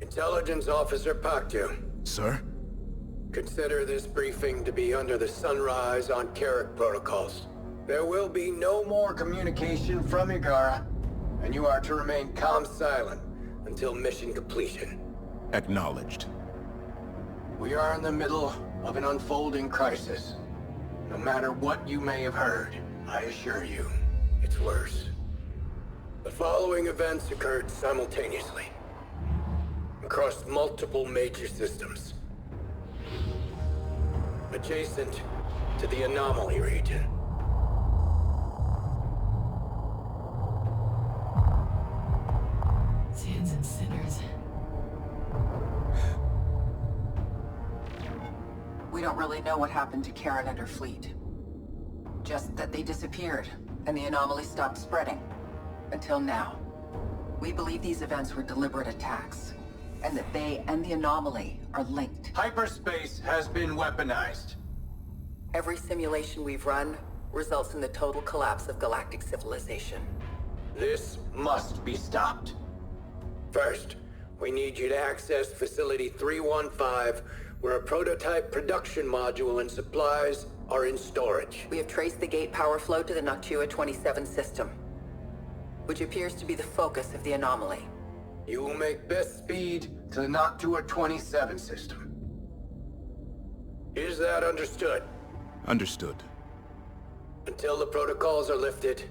Intelligence Officer Paktu. Sir? Consider this briefing to be under the Sunrise on Carrick protocols. There will be no more communication from Igara, and you are to remain silent until mission completion. Acknowledged. We are in the middle of an unfolding crisis. No matter what you may have heard, I assure you, it's worse. The following events occurred simultaneously, across multiple major systems, adjacent to the anomaly region. Sands and sinners. We don't really know what happened to Karen and her fleet. Just that they disappeared, and the anomaly stopped spreading. Until now. We believe these events were deliberate attacks, and that they and the anomaly are linked. Hyperspace has been weaponized. Every simulation we've run results in the total collapse of galactic civilization. This must be stopped. First, we need you to access Facility 315, where a prototype production module and supplies are in storage. We have traced the gate power flow to the Noctua 27 system, which appears to be the focus of the anomaly. You will make best speed to the Noctua 27 system. Is that understood? Understood. Until the protocols are lifted,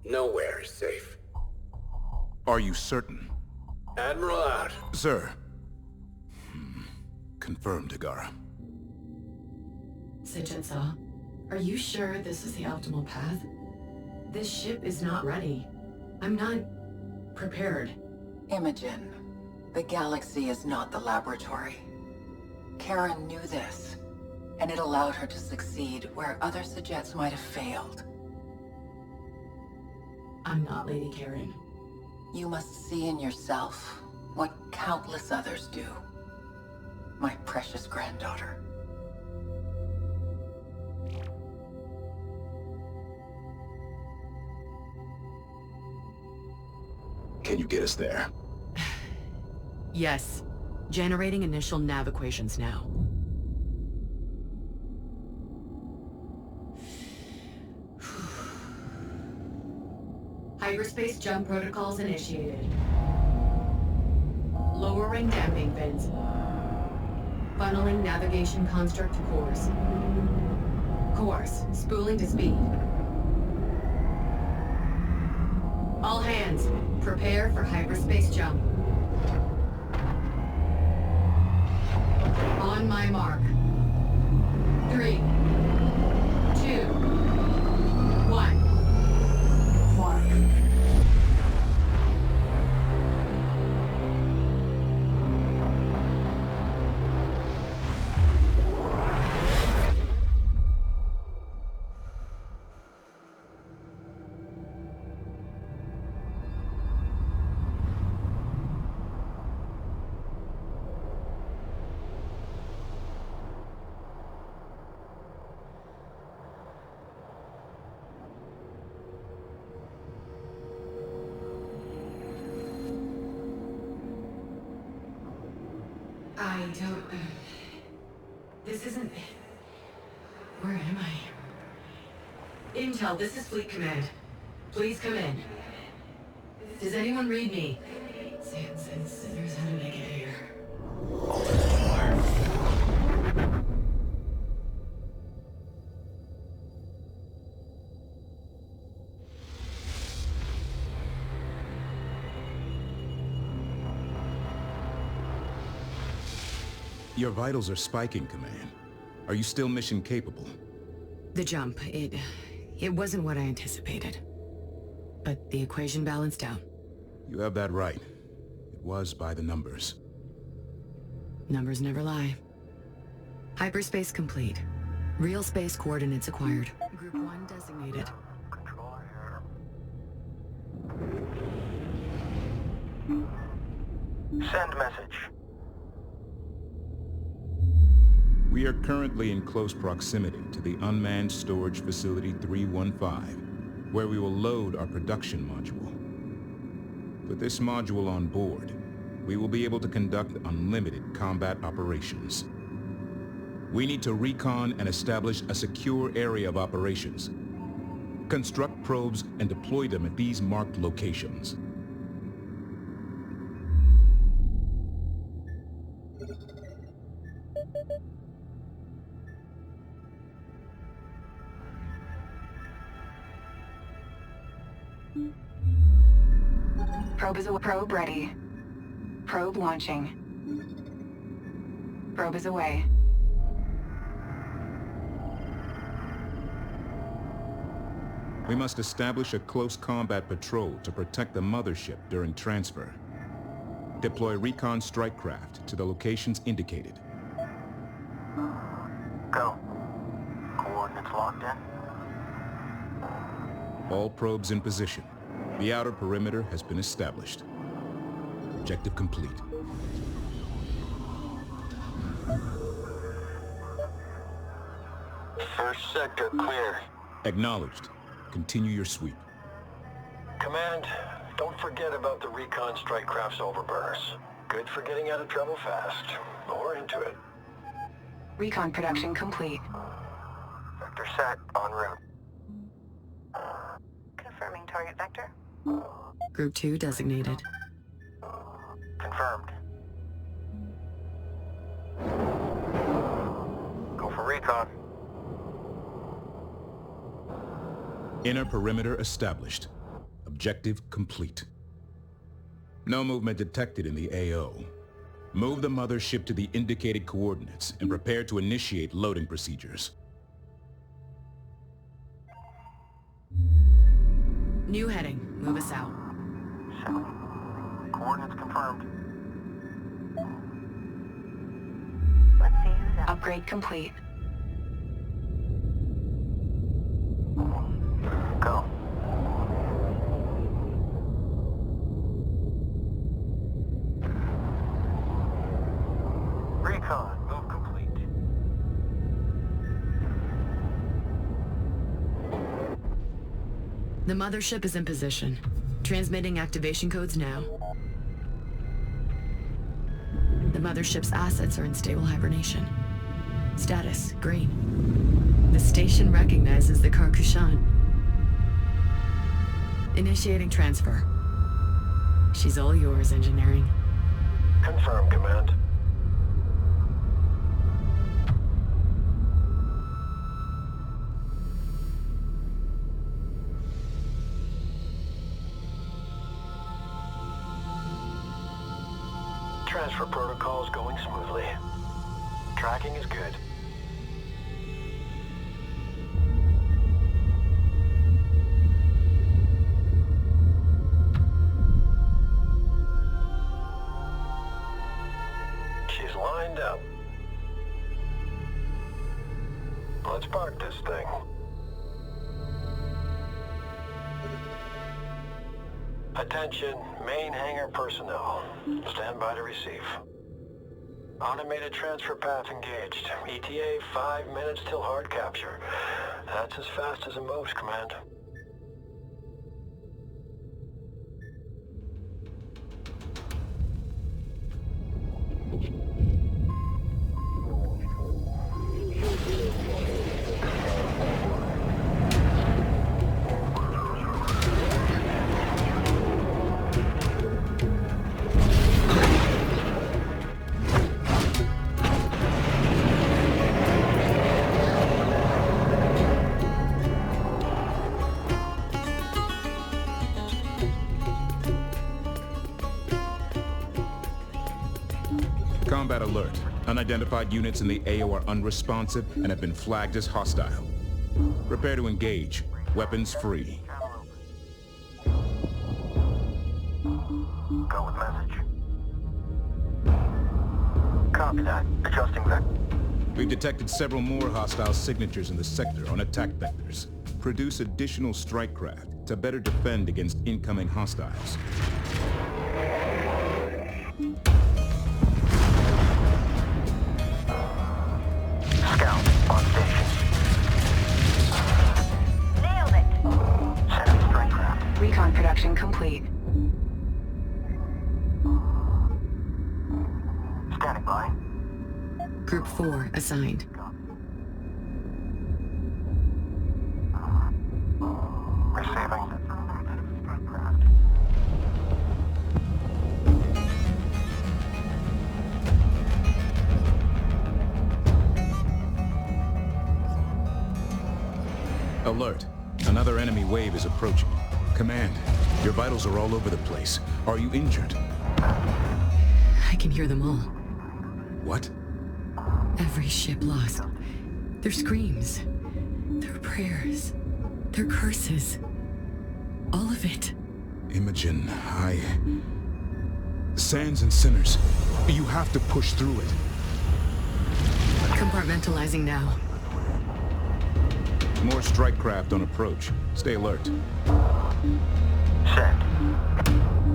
nowhere is safe. Are you certain? Admiral out. Sir. Confirmed, Igara. Sitchinsaw, are you sure this is the optimal path? This ship is not ready. I'm not prepared. Imogen, the galaxy is not the laboratory. Karen knew this, and it allowed her to succeed where other Sejets might have failed. I'm not Lady Karen. You must see in yourself what countless others do. My precious granddaughter. Can you get us there? Yes. Generating initial nav equations now. Hyperspace jump protocols initiated. Lowering damping fins. Funneling navigation construct to course. Course, spooling to speed. All hands, prepare for hyperspace jump. On my mark. 3, 2, 1. Mark. I don't... This isn't... Where am I? Intel, this is Fleet Command. Please come in. Does anyone read me? Sands and sinners, how did I get here? Open the door. Your vitals are spiking, Command. Are you still mission capable? The jump, it wasn't what I anticipated. But the equation balanced out. You have that right. It was by the numbers. Numbers never lie. Hyperspace complete. Real space coordinates acquired. Group 1 designated. Control here. Send message. We are currently in close proximity to the unmanned storage facility 315, where we will load our production module. Put this module on board, we will be able to conduct unlimited combat operations. We need to recon and establish a secure area of operations. Construct probes and deploy them at these marked locations. Probe ready. Probe launching. Probe is away. We must establish a close combat patrol to protect the mothership during transfer. Deploy recon strike craft to the locations indicated. Go. Coordinates locked in. All probes in position. The outer perimeter has been established. Objective complete. First sector clear. Acknowledged. Continue your sweep. Command, don't forget about the recon strike craft's overburst. Good for getting out of trouble fast. Or into it. Recon production complete. Vector set, en route. Confirming target vector. Group 2 designated. Confirmed. Go for recon. Inner perimeter established. Objective complete. No movement detected in the AO. Move the mothership to the indicated coordinates and prepare to initiate loading procedures. New heading. Move us out. Coordinates confirmed. Let's see who's out. Upgrade complete. Go. Recon, move complete. The mothership is in position. Transmitting activation codes now. The mothership's assets are in stable hibernation. Status, green. The station recognizes the Karkushan. Initiating transfer. She's all yours, engineering. Confirm, Command. Transfer protocol's going smoothly. Tracking is good. She's lined up. Let's park this thing. Attention, main hangar personnel. Stand by to receive. Automated transfer path engaged. ETA 5 minutes till hard capture. That's as fast as it moves, Command. Combat alert. Unidentified units in the AO are unresponsive and have been flagged as hostile. Prepare to engage. Weapons free. Go with message. Copy that. Adjusting vector. We've detected several more hostile signatures in the sector on attack vectors. Produce additional strike craft to better defend against incoming hostiles. Scout on station. Nailed it! Sending strike craft. Recon production complete. Standing by. Group 4 assigned. Receiving. Alert. Another enemy wave is approaching. Command, your vitals are all over the place. Are you injured? I can hear them all. What? Every ship lost. Their screams. Their prayers. Their curses. All of it. Imogen, Sands and Sinners. You have to push through it. Compartmentalizing now. More strike craft on approach. Stay alert. Send.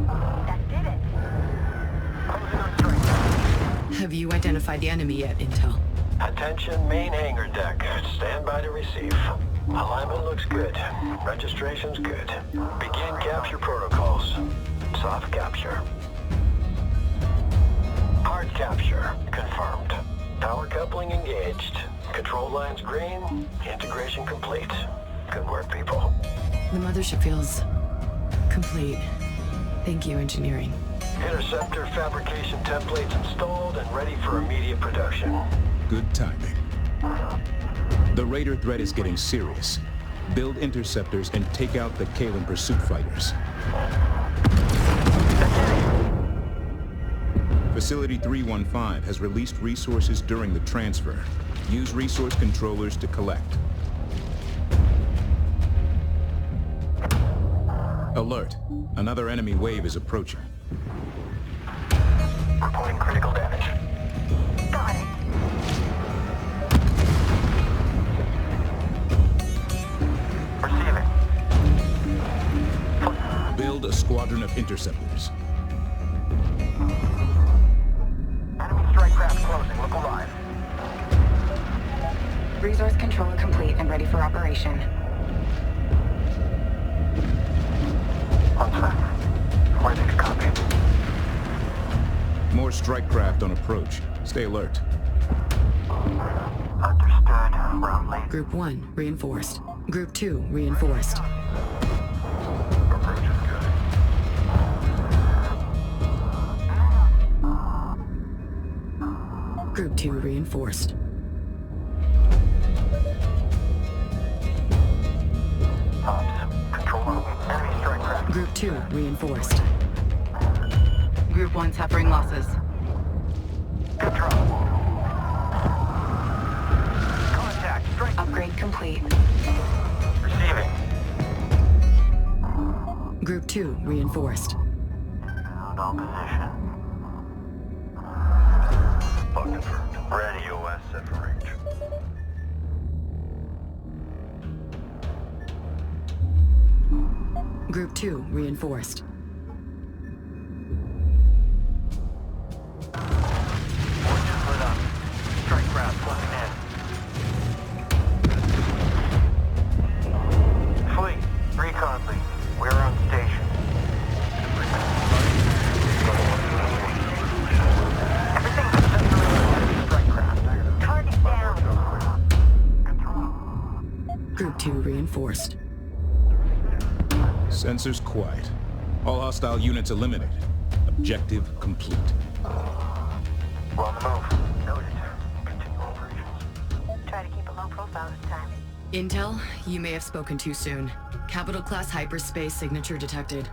That did it. Closing on strike. Have you identified the enemy yet, Intel? Attention, main hangar deck. Stand by to receive. Alignment looks good. Registration's good. Begin capture protocols. Soft capture. Hard capture. Confirmed. Power coupling engaged. Control lines green. Integration complete. Good work, people. The mothership feels complete. Thank you, engineering. Interceptor fabrication templates installed and ready for immediate production. Good timing. The Raider threat is getting serious. Build interceptors and take out the Kalen pursuit fighters. Facility 315 has released resources during the transfer. Use resource controllers to collect. Alert. Another enemy wave is approaching. Reporting critical damage. Got it. Receiving. Build a squadron of interceptors. Enemy strike craft closing. Look alive. Resource controller complete and ready for operation. On track. Ready to copy. More strike craft on approach. Stay alert. Understood. Round late. Group 1 reinforced. Group 2 reinforced. Approach is good. Group 2 reinforced. Ops. Control room. Enemy strike craft. Group 2 reinforced. Group 1 suffering losses. Good drop. Contact. Strike. Upgrade complete. Receiving. Group 2 reinforced. Found on position. Bug confirmed. Ready, OS set for range. Group 2 reinforced. Forges lit up. Strike craft closing in. Fleet, recon lead. We're on station. Everything's set for strike craft. Target down. Group 2 reinforced. Sensors quiet. All hostile units eliminated. Objective complete. We're on the move. Noted. Continue operations. Try to keep a low profile this time. Intel, you may have spoken too soon. Capital class hyperspace signature detected.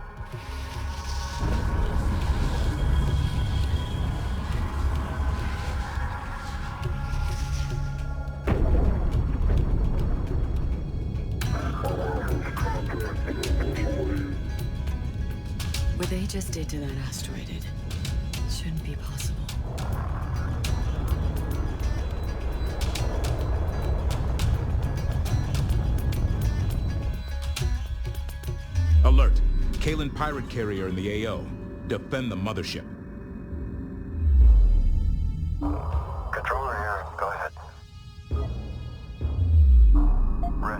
What they just did to that asteroid, it shouldn't be possible. Alert. Kalen pirate carrier in the AO. Defend the mothership. Controller here. Go ahead.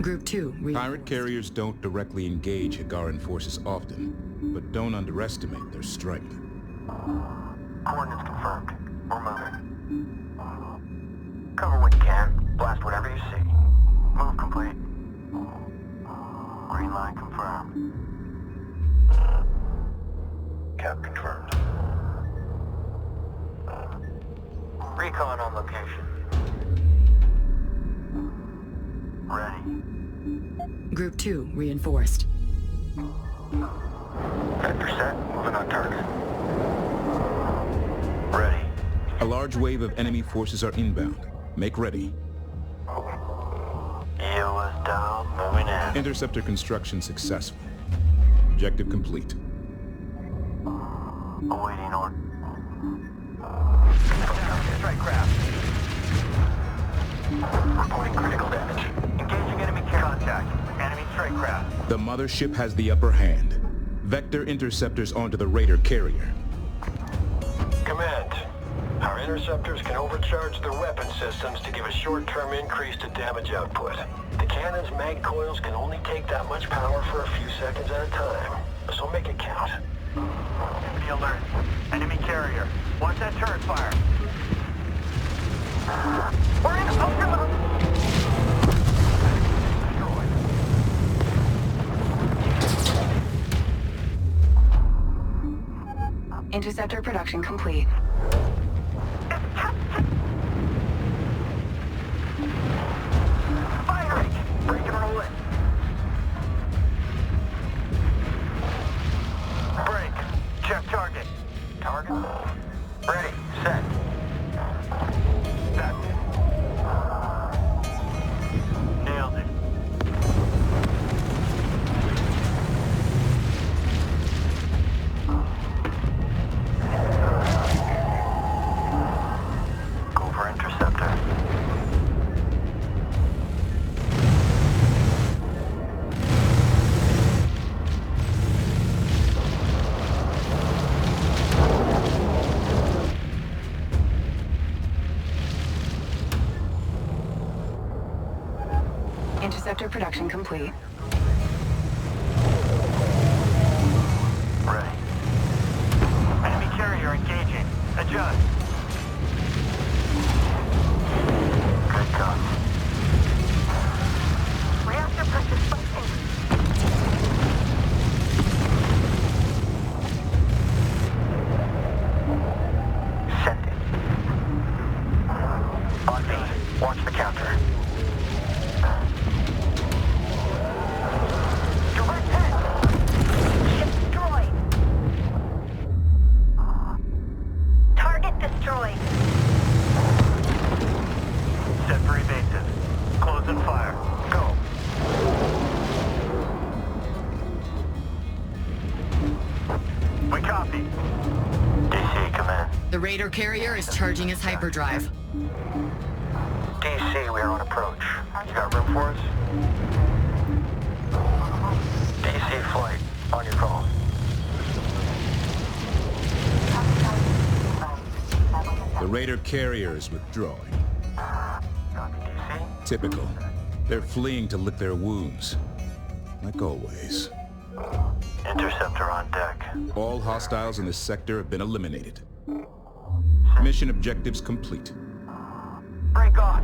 Group 2 Pirate carriers don't directly engage Hagaran forces often, but don't underestimate their strength. Coordinates confirmed. We're moving. Cover what you can. Blast whatever you see. Move complete. Green line confirmed. Cap confirmed. Recon on location. Ready. Group 2 reinforced. Vector set. Moving on target. Ready. A large wave of enemy forces are inbound. Make ready. EOS down. Moving in. Interceptor construction successful. Objective complete. Awaiting order. Strike craft. Reporting critical damage. Engaging enemy contact. Enemy strike craft. The mothership has the upper hand. Vector interceptors onto the Raider carrier. Command. Our interceptors can overcharge their weapon systems to give a short-term increase to damage output. The cannon's mag coils can only take that much power for a few seconds at a time, so make it count. Enemy alert. Enemy carrier. Watch that turret fire. We're in overload. Interceptor production complete. Firing! Break and roll it. Break. Check target. Target. Ready. Set. Set. Nailed it. Go for interceptor. Interceptor production complete. Ready. Enemy carrier engaging. Adjust. Good gun. Reactor pressure spiking. Send it. On me. Watch the counter. Direct hit. Ship destroyed. Target destroyed. Set for evasive. Close and fire. Go. We copy. DC, command. The Raider carrier is charging his hyperdrive. DC, we are on approach. You got room for us? DC flight. On your call. The Raider carrier is withdrawing. Copy, DC. Typical. They're fleeing to lick their wounds. Like always. Interceptor on deck. All hostiles in this sector have been eliminated. Mission objectives complete. Break off.